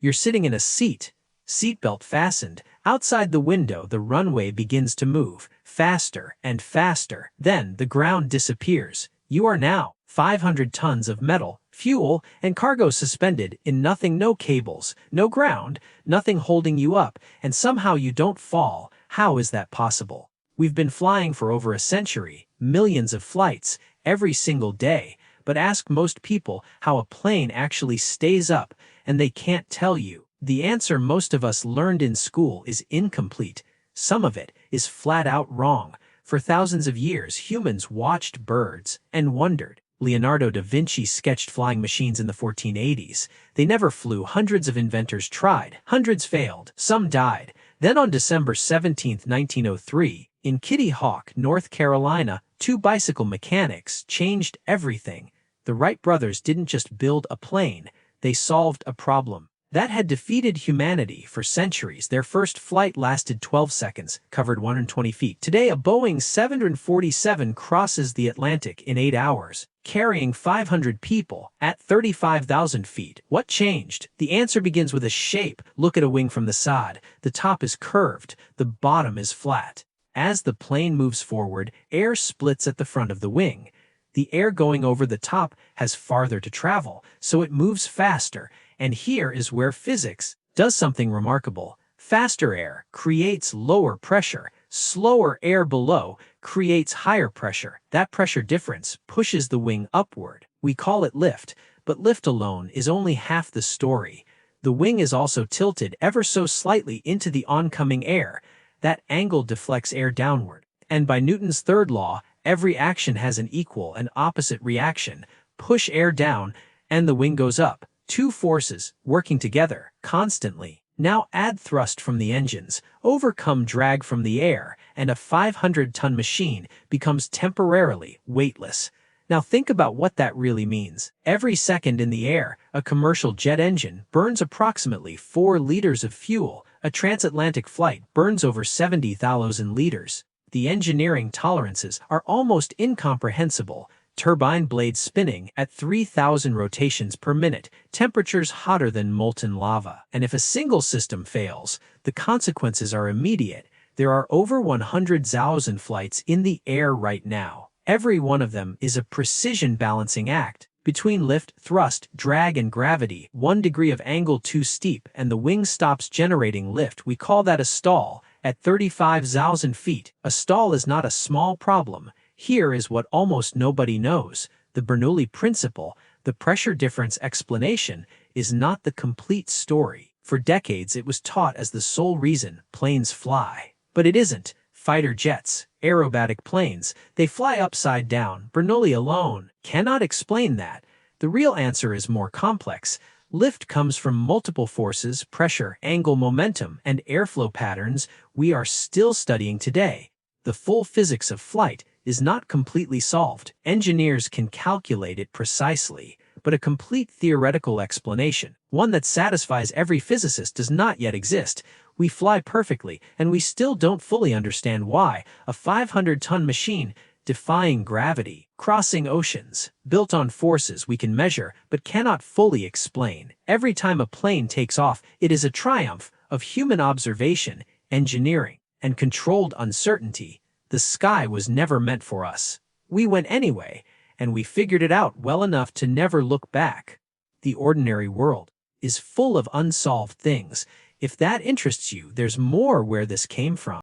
You're sitting in a seatbelt fastened. Outside the window, the runway begins to move, faster and faster. Then the ground disappears. You are now 500 tons of metal, fuel, and cargo suspended in nothing, no cables, no ground, nothing holding you up, and somehow you don't fall. How is that possible? We've been flying for over a century, millions of flights, every single day, but ask most people how a plane actually stays up, and they can't tell you. The answer most of us learned in school is incomplete. Some of it is flat out wrong. For thousands of years, humans watched birds and wondered. Leonardo da Vinci sketched flying machines in the 1480s. They never flew. Hundreds of inventors tried. Hundreds failed. Some died. Then on December 17, 1903, in Kitty Hawk, North Carolina, two bicycle mechanics changed everything. The Wright brothers didn't just build a plane. They solved a problem that had defeated humanity for centuries. Their first flight lasted 12 seconds, covered 120 feet. Today, a Boeing 747 crosses the Atlantic in 8 hours, carrying 500 people at 35,000 feet. What changed? The answer begins with a shape. Look at a wing from the side. The top is curved, the bottom is flat. As the plane moves forward, air splits at the front of the wing. The air going over the top has farther to travel, so it moves faster. And here is where physics does something remarkable. Faster air creates lower pressure. Slower air below creates higher pressure. That pressure difference pushes the wing upward. We call it lift, but lift alone is only half the story. The wing is also tilted ever so slightly into the oncoming air. That angle deflects air downward. And by Newton's third law, every action has an equal and opposite reaction. Push air down, and the wing goes up. Two forces working together constantly. Now add thrust from the engines, overcome drag from the air, and a 500-ton machine becomes temporarily weightless. Now think about what that really means. Every second in the air, a commercial jet engine burns approximately 4 liters of fuel. A transatlantic flight burns over 70,000 liters. The engineering tolerances are almost incomprehensible. Turbine blades spinning at 3,000 rotations per minute, temperatures hotter than molten lava. And if a single system fails, the consequences are immediate. There are over 100,000 flights in the air right now. Every one of them is a precision balancing act. Between lift, thrust, drag, and gravity, 1 degree of angle too steep and the wing stops generating lift. We call that a stall. At 35,000 feet, a stall is not a small problem. Here is what almost nobody knows. The Bernoulli principle, the pressure difference explanation, is not the complete story. For decades it was taught as the sole reason planes fly. But it isn't. Fighter jets, aerobatic planes, they fly upside down. Bernoulli alone cannot explain that. The real answer is more complex. Lift comes from multiple forces, pressure, angle, momentum, and airflow patterns we are still studying today. The full physics of flight is not completely solved. Engineers can calculate it precisely, but a complete theoretical explanation, one that satisfies every physicist, does not yet exist. We fly perfectly, and we still don't fully understand why. A 500-ton machine, defying gravity, crossing oceans, built on forces we can measure but cannot fully explain. Every time a plane takes off, it is a triumph of human observation, engineering, and controlled uncertainty. The sky was never meant for us. We went anyway, and we figured it out well enough to never look back. The ordinary world is full of unsolved things. If that interests you, there's more where this came from.